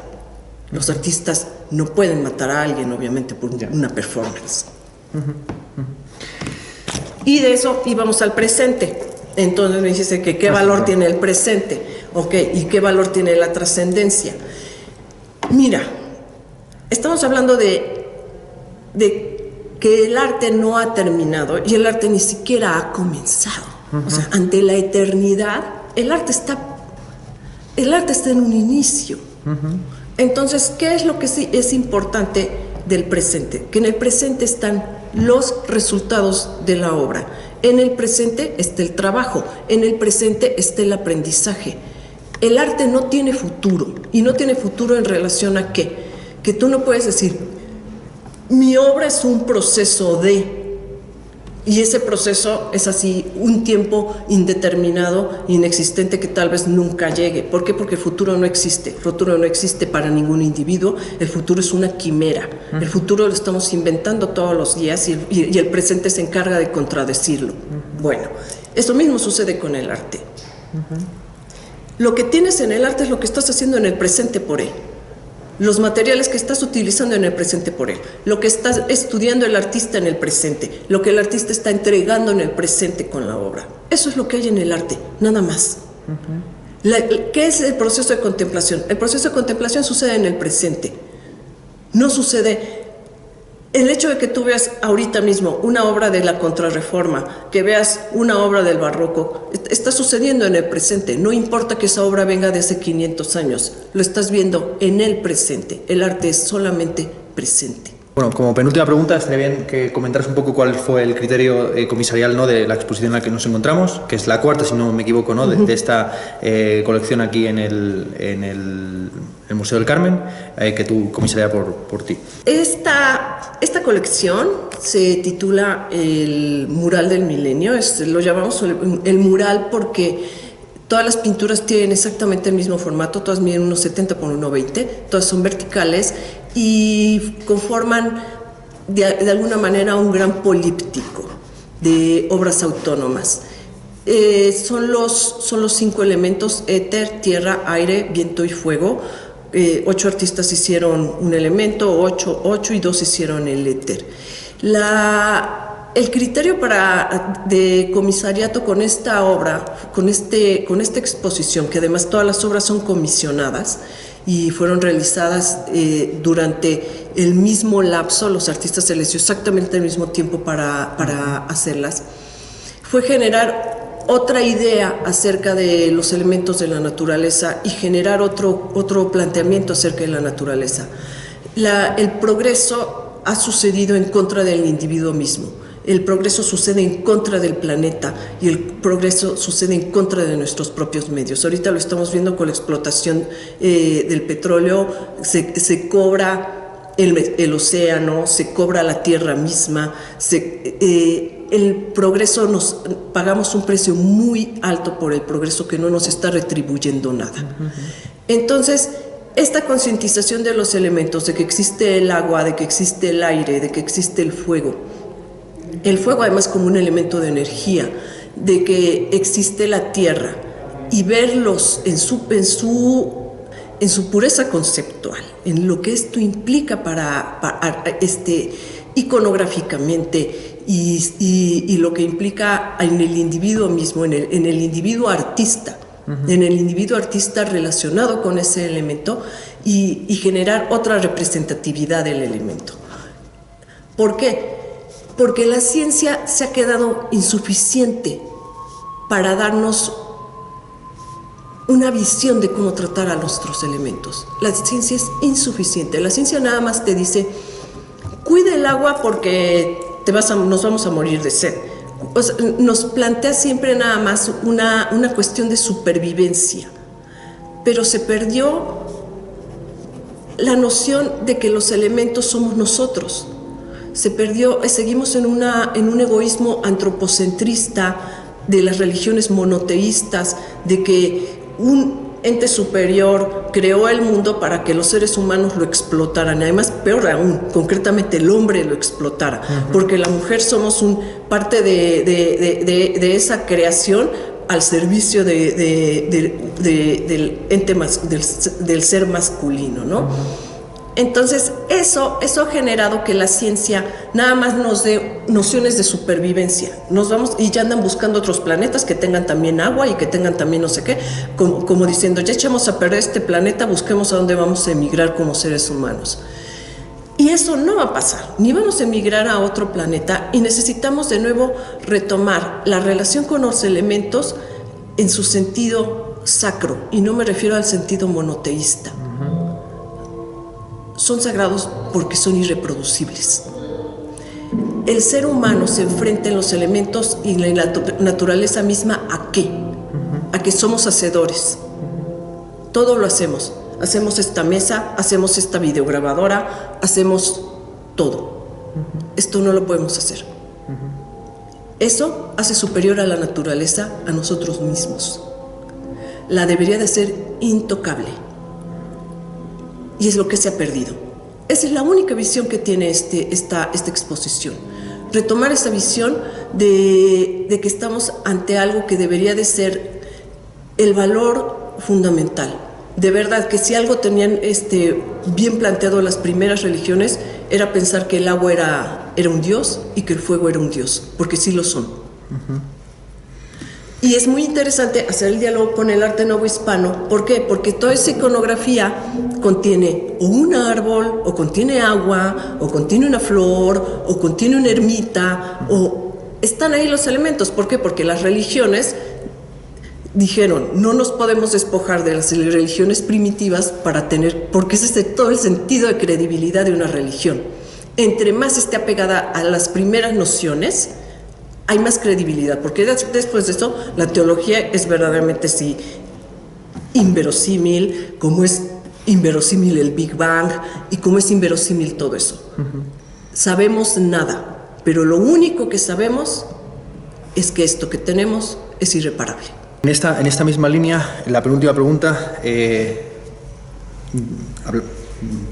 Los artistas no pueden matar a alguien, obviamente, por una performance. Y de eso íbamos al presente. Entonces me dice que qué valor tiene el presente, ok, y qué valor tiene la trascendencia. Mira, estamos hablando de que el arte no ha terminado y el arte ni siquiera ha comenzado. O sea, ante la eternidad, el arte está en un inicio. Entonces, ¿qué es lo que sí es importante del presente? Que en el presente están los resultados de la obra. En el presente está el trabajo. En el presente está el aprendizaje. El arte no tiene futuro. ¿Y no tiene futuro en relación a qué? Que tú no puedes decir, mi obra es un proceso de... Y ese proceso es así, un tiempo indeterminado, inexistente, que tal vez nunca llegue. ¿Por qué? Porque el futuro no existe. El futuro no existe para ningún individuo. El futuro es una quimera. El futuro lo estamos inventando todos los días y el presente se encarga de contradecirlo. Bueno, eso mismo sucede con el arte. Lo que tienes en el arte es lo que estás haciendo en el presente por él. Los materiales que estás utilizando en el presente por él, lo que está estudiando el artista en el presente, lo que el artista está entregando en el presente con la obra. Eso es lo que hay en el arte, nada más. ¿Qué es el proceso de contemplación? El proceso de contemplación sucede en el presente. No sucede... El hecho de que tú veas ahorita mismo una obra de la Contrarreforma, que veas una obra del Barroco, está sucediendo en el presente. No importa que esa obra venga de hace 500 años, lo estás viendo en el presente. El arte es solamente presente. Bueno, como penúltima pregunta, estaría bien que comentaras un poco cuál fue el criterio comisarial, ¿no?, de la exposición en la que nos encontramos, que es la cuarta, si no me equivoco, ¿no?, de esta colección aquí en el Museo del Carmen, que tú comisarias por ti. Esta colección se titula El Mural del Milenio. Lo llamamos el mural porque todas las pinturas tienen exactamente el mismo formato, todas miden unos 70 por 1,20, todas son verticales y conforman de alguna manera un gran políptico de obras autónomas. Son los 5 elementos: éter, tierra, aire, viento y fuego. 8 artistas hicieron un elemento, 8 y 2 hicieron el éter. El criterio de comisariato con esta obra, con esta exposición, que además todas las obras son comisionadas y fueron realizadas durante el mismo lapso, los artistas se les dio exactamente el mismo tiempo para hacerlas, fue generar otra idea acerca de los elementos de la naturaleza y generar otro planteamiento acerca de la naturaleza. El progreso ha sucedido en contra del individuo mismo. El progreso sucede en contra del planeta y el progreso sucede en contra de nuestros propios medios. Ahorita lo estamos viendo con la explotación del petróleo. Se cobra el océano, se cobra la tierra misma, el progreso, pagamos un precio muy alto por el progreso que no nos está retribuyendo nada. Entonces, esta concientización de los elementos, de que existe el agua, de que existe el aire, de que existe el fuego además como un elemento de energía, de que existe la tierra, y verlos en su pureza conceptual, en lo que esto implica iconográficamente y lo que implica en el individuo mismo, en el individuo artista, en el individuo artista relacionado con ese elemento y generar otra representatividad del elemento. ¿Por qué? Porque la ciencia se ha quedado insuficiente para darnos una visión de cómo tratar a nuestros elementos. La ciencia es insuficiente. La ciencia nada más te dice, cuida el agua porque nos vamos a morir de sed. O sea, nos plantea siempre nada más una cuestión de supervivencia. pero se perdió la noción de que los elementos somos nosotros. Se perdió, seguimos en un egoísmo antropocentrista de las religiones monoteístas, de que un ente superior creó el mundo para que los seres humanos lo explotaran. Además, peor aún, concretamente el hombre lo explotara, porque la mujer somos parte de esa creación al servicio del ente del ser masculino, ¿no? Entonces, eso ha generado que la ciencia nada más nos dé nociones de supervivencia. Nos vamos y ya andan buscando otros planetas que tengan también agua y que tengan también no sé qué, como diciendo, ya echamos a perder este planeta, busquemos a dónde vamos a emigrar como seres humanos. Y eso no va a pasar, ni vamos a emigrar a otro planeta, y necesitamos de nuevo retomar la relación con los elementos en su sentido sacro, y no me refiero al sentido monoteísta. Son sagrados porque son irreproducibles. El ser humano se enfrenta en los elementos y en la naturaleza misma ¿a qué? A que somos hacedores. Todo lo hacemos. Hacemos esta mesa, hacemos esta videograbadora, hacemos todo. Esto no lo podemos hacer. Eso hace superior a la naturaleza a nosotros mismos. La debería de ser intocable. Y es lo que se ha perdido. Esa es la única visión que tiene esta exposición. Retomar esa visión de que estamos ante algo que debería de ser el valor fundamental. De verdad que si algo tenían bien planteado las primeras religiones, era pensar que el agua era un dios y que el fuego era un dios, porque sí lo son. Y es muy interesante hacer el diálogo con el arte novohispano. ¿Por qué? Porque toda esa iconografía contiene o un árbol, o contiene agua, o contiene una flor, o contiene una ermita, o están ahí los elementos. ¿Por qué? Porque las religiones dijeron, no nos podemos despojar de las religiones primitivas porque ese es todo el sentido de credibilidad de una religión. Entre más esté apegada a las primeras nociones, hay más credibilidad, porque después de eso la teología es verdaderamente sí inverosímil, como es inverosímil el Big Bang y como es inverosímil todo eso. Sabemos nada, pero lo único que sabemos es que esto que tenemos es irreparable. En esta misma línea, la penúltima pregunta,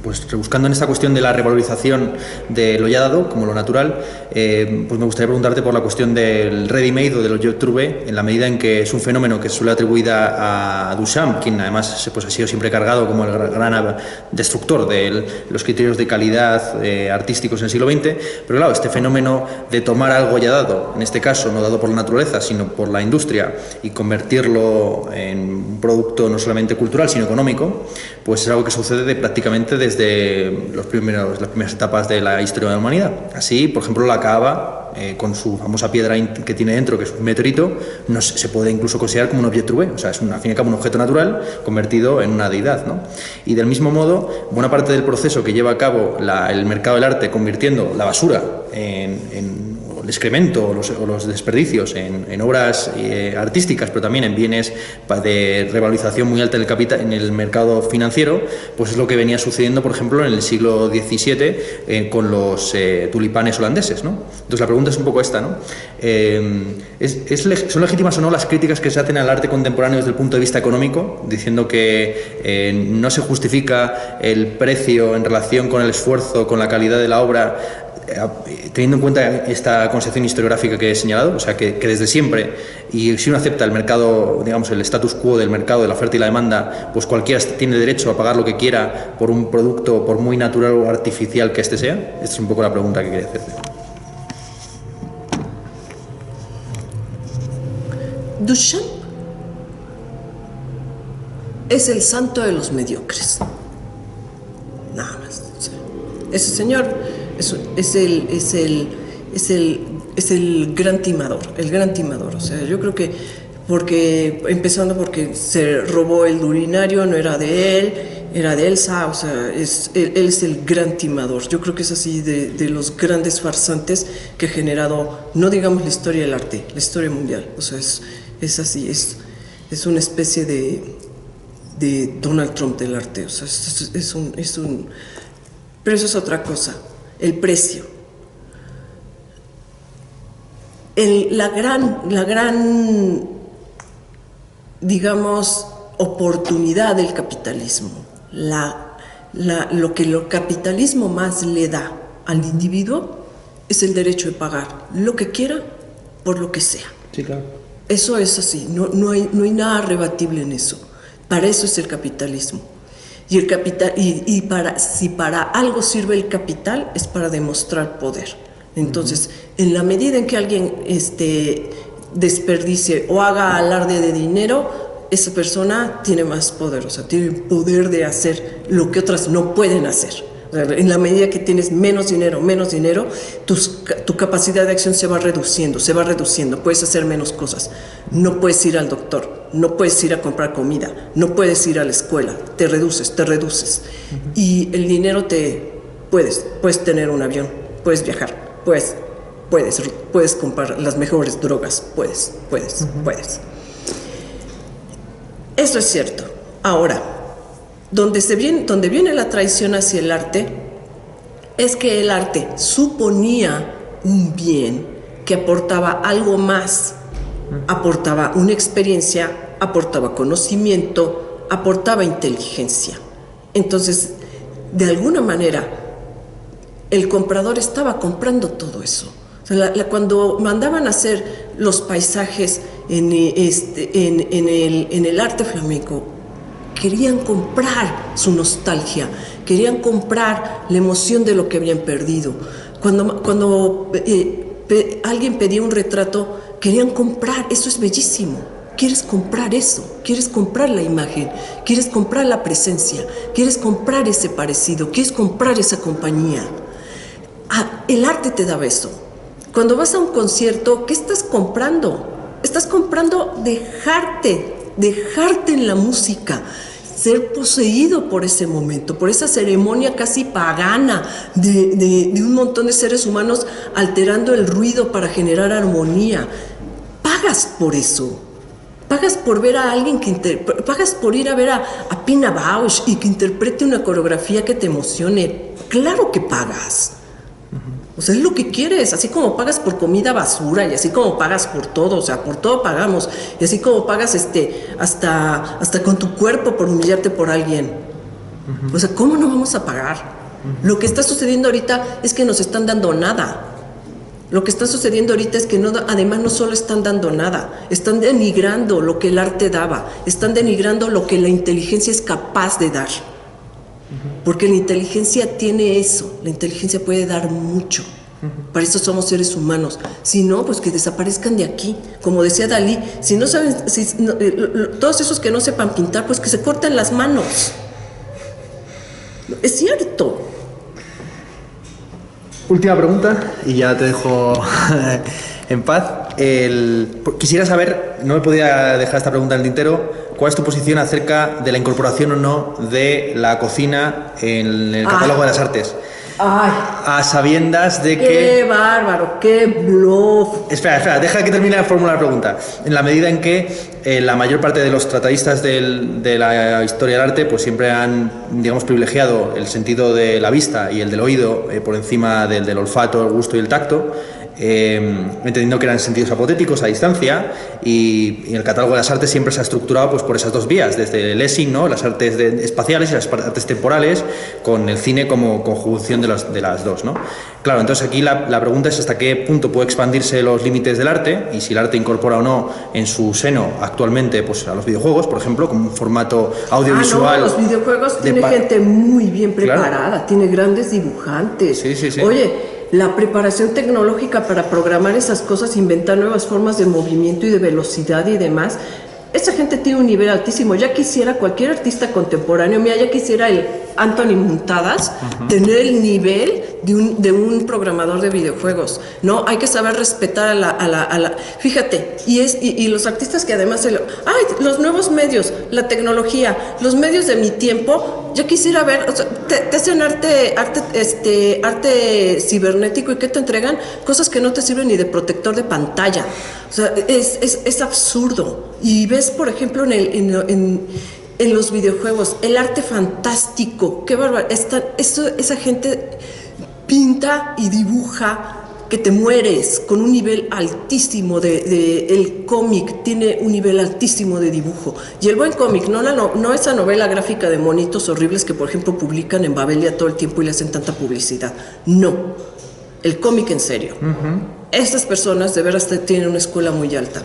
pues rebuscando en esta cuestión de la revalorización de lo ya dado como lo natural, pues me gustaría preguntarte por la cuestión del ready-made o de lo je trouvé, en la medida en que es un fenómeno que suele atribuida a Duchamp, quien además pues ha sido siempre cargado como el gran destructor de los criterios de calidad artísticos en el siglo XX, pero claro, este fenómeno de tomar algo ya dado, en este caso no dado por la naturaleza, sino por la industria, y convertirlo en un producto no solamente cultural, sino económico, pues es algo que sucede prácticamente desde las primeras etapas de la historia de la humanidad. Así, por ejemplo, la cava, con su famosa piedra que tiene dentro, que es un meteorito, se puede incluso considerar como un objet trouvé, o sea, es al fin y al cabo un objeto natural convertido en una deidad, ¿no? Y del mismo modo, buena parte del proceso que lleva a cabo el mercado del arte, convirtiendo la basura en el excremento o los desperdicios en obras artísticas, pero también en bienes de revalorización muy alta del capital en el mercado financiero, pues es lo que venía sucediendo, por ejemplo, en el siglo XVII con los tulipanes holandeses, ¿no? Entonces la pregunta es un poco esta, ¿no? ¿Son legítimas o no las críticas que se hacen al arte contemporáneo desde el punto de vista económico, diciendo que no se justifica el precio en relación con el esfuerzo, con la calidad de la obra, teniendo en cuenta esta concepción historiográfica que he señalado? O sea, que desde siempre, y si uno acepta el mercado, digamos, el status quo del mercado, de la oferta y la demanda, pues cualquiera tiene derecho a pagar lo que quiera por un producto, por muy natural o artificial que este sea. Esta es un poco la pregunta que quería hacerte. Duchamp es el santo de los mediocres. Nada más. Ese señor es el gran timador, O sea, yo creo que empezando porque se robó el urinario, no era de él, era de Elsa, o sea, él es el gran timador. Yo creo que es así de los grandes farsantes que ha generado, no digamos la historia del arte, la historia mundial. O sea, es así, es una especie de Donald Trump del arte. O sea, pero eso es otra cosa, el precio. La gran, digamos, oportunidad del capitalismo, lo que el capitalismo más le da al individuo es el derecho de pagar lo que quiera por lo que sea. Sí, claro. Eso es así, no hay nada rebatible en eso. Para eso es el capitalismo. Y el capital, si para algo sirve el capital, es para demostrar poder. Entonces, en la medida en que alguien desperdicie o haga alarde de dinero, esa persona tiene más poder, o sea, tiene el poder de hacer lo que otras no pueden hacer. O sea, en la medida que tienes menos dinero, tu capacidad de acción se va reduciendo, puedes hacer menos cosas. No puedes ir al doctor, no puedes ir a comprar comida, no puedes ir a la escuela, te reduces. Y el dinero puedes tener un avión, puedes viajar, puedes comprar las mejores drogas, puedes. Eso es cierto. Ahora, donde viene la traición hacia el arte, es que el arte suponía un bien que aportaba algo más, aportaba una experiencia, aportaba conocimiento, aportaba inteligencia. Entonces, de alguna manera, el comprador estaba comprando todo eso. O sea, cuando mandaban a hacer los paisajes en el arte flamenco, querían comprar su nostalgia, querían comprar la emoción de lo que habían perdido. Cuando alguien pedía un retrato, querían comprar, eso es bellísimo. Quieres comprar eso, quieres comprar la imagen, quieres comprar la presencia, quieres comprar ese parecido, quieres comprar esa compañía. El arte te daba eso. Cuando vas a un concierto, ¿qué estás comprando? Estás comprando dejarte en la música, ser poseído por ese momento, por esa ceremonia casi pagana de un montón de seres humanos alterando el ruido para generar armonía. Pagas por eso. Pagas por ver a alguien pagas por ir a ver a Pina Bausch y que interprete una coreografía que te emocione. Claro que pagas. O sea, es lo que quieres, así como pagas por comida basura y así como pagas por todo, o sea, por todo pagamos. Y así como pagas hasta con tu cuerpo por humillarte por alguien. O sea, ¿cómo no vamos a pagar? Lo que está sucediendo ahorita es que nos están dando nada. Lo que está sucediendo ahorita es que además no solo están dando nada, están denigrando lo que el arte daba, están denigrando lo que la inteligencia es capaz de dar. Porque la inteligencia tiene eso, la inteligencia puede dar mucho. Para eso somos seres humanos. Si no, pues que desaparezcan de aquí. Como decía Dalí, si no saben, todos esos que no sepan pintar, pues que se corten las manos. Es cierto. Última pregunta y ya te dejo en paz. Quisiera saber, no me podía dejar esta pregunta en el tintero, ¿cuál es tu posición acerca de la incorporación o no de la cocina en el catálogo de las artes? Ay, a sabiendas de que... ¡Qué bárbaro! ¡Qué bluff! Espera, deja que termine de formular la pregunta. En la medida en que la mayor parte de los tratadistas de la historia del arte pues siempre han, digamos, privilegiado el sentido de la vista y el del oído por encima del olfato, el gusto y el tacto, entendiendo que eran sentidos apotéticos a distancia, y el catálogo de las artes siempre se ha estructurado pues por esas dos vías, desde el Lessing, ¿no?, las artes espaciales y las artes temporales, con el cine como conjunción de las dos, ¿no? Claro, entonces aquí la pregunta es hasta qué punto puede expandirse los límites del arte y si el arte incorpora o no en su seno actualmente pues a los videojuegos, por ejemplo, como un formato audiovisual. Los videojuegos tiene gente muy bien preparada, claro. Tiene grandes dibujantes. Sí. Oye, la preparación tecnológica para programar esas cosas, inventar nuevas formas de movimiento y de velocidad y demás, esa gente tiene un nivel altísimo. Ya quisiera cualquier artista contemporáneo, ya quisiera el Anthony Muntadas tener el nivel de un programador de videojuegos, ¿no? Hay que saber respetar a la fíjate, y los artistas que además los nuevos medios, la tecnología, los medios de mi tiempo, ya quisiera ver, o sea, te hacen arte cibernético, y ¿qué te entregan? Cosas que no te sirven ni de protector de pantalla. O sea, es absurdo. Y ves, por ejemplo, en los videojuegos, el arte fantástico, qué bárbaro. Esa gente pinta y dibuja que te mueres, con un nivel altísimo el cómic tiene un nivel altísimo de dibujo. Y el buen cómic, no esa novela gráfica de monitos horribles que, por ejemplo, publican en Babelia todo el tiempo y le hacen tanta publicidad. No, el cómic en serio. Estas personas de veras tienen una escuela muy alta.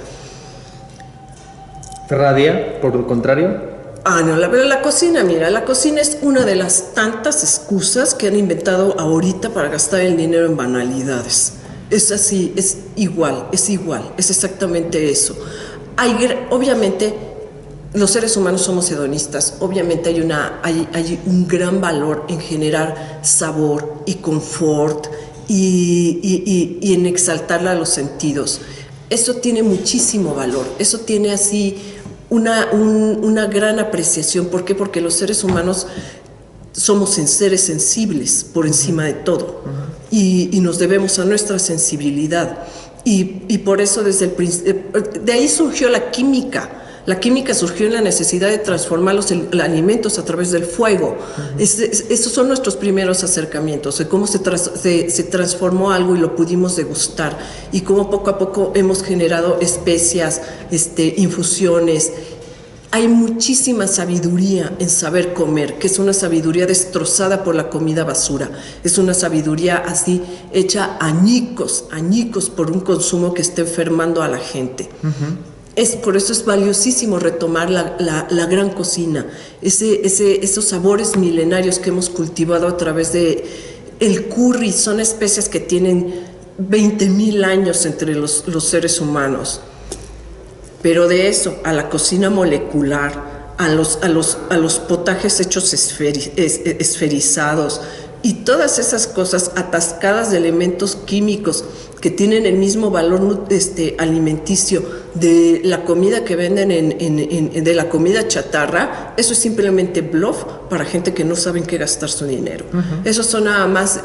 Ferradía, por el contrario. No, la cocina, mira, la cocina es una de las tantas excusas que han inventado ahorita para gastar el dinero en banalidades. Es así, es igual, es exactamente eso. Obviamente, los seres humanos somos hedonistas, obviamente hay un gran valor en generar sabor y confort y en exaltarla a los sentidos. Eso tiene muchísimo valor, eso tiene así una gran apreciación. ¿Por qué? Porque los seres humanos somos seres sensibles por encima de todo y nos debemos a nuestra sensibilidad y por eso desde el principio, de ahí surgió la química. La química surgió en la necesidad de transformar los alimentos a través del fuego. Esos son nuestros primeros acercamientos, de cómo se transformó algo y lo pudimos degustar, y cómo poco a poco hemos generado especias, infusiones. Hay muchísima sabiduría en saber comer, que es una sabiduría destrozada por la comida basura. Es una sabiduría así hecha añicos por un consumo que está enfermando a la gente. Por eso es valiosísimo retomar la gran cocina, esos sabores milenarios que hemos cultivado a través de el curry. Son especies que tienen 20,000 años entre los seres humanos. Pero de eso, a la cocina molecular, a los potajes hechos esferizados y todas esas cosas atascadas de elementos químicos que tienen el mismo valor alimenticio de la comida que venden de la comida chatarra, eso es simplemente bluff para gente que no sabe en qué gastar su dinero. Esos son nada más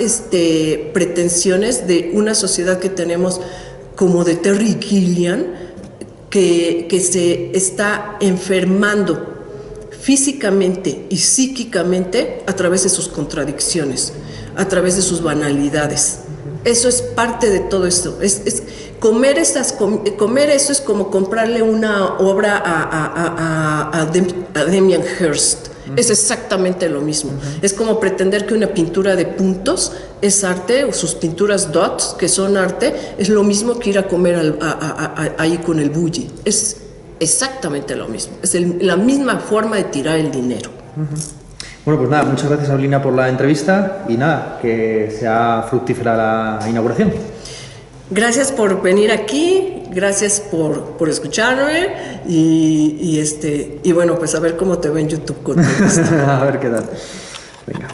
pretensiones de una sociedad que tenemos como de Terry Gilliam, que se está enfermando físicamente y psíquicamente a través de sus contradicciones, a través de sus banalidades. Eso es parte de todo esto. Comer eso es como comprarle una obra a Damien Hirst. Es exactamente lo mismo. Es como pretender que una pintura de puntos es arte, o sus pinturas dots, que son arte, es lo mismo que ir a comer ahí con el bully. Es exactamente lo mismo. Es la misma forma de tirar el dinero. Bueno, pues nada, muchas gracias, Aulina, por la entrevista y nada, que sea fructífera la inauguración. Gracias por venir aquí, gracias por escucharme y bueno, pues a ver cómo te ve en YouTube con esto. A ver qué tal. Venga.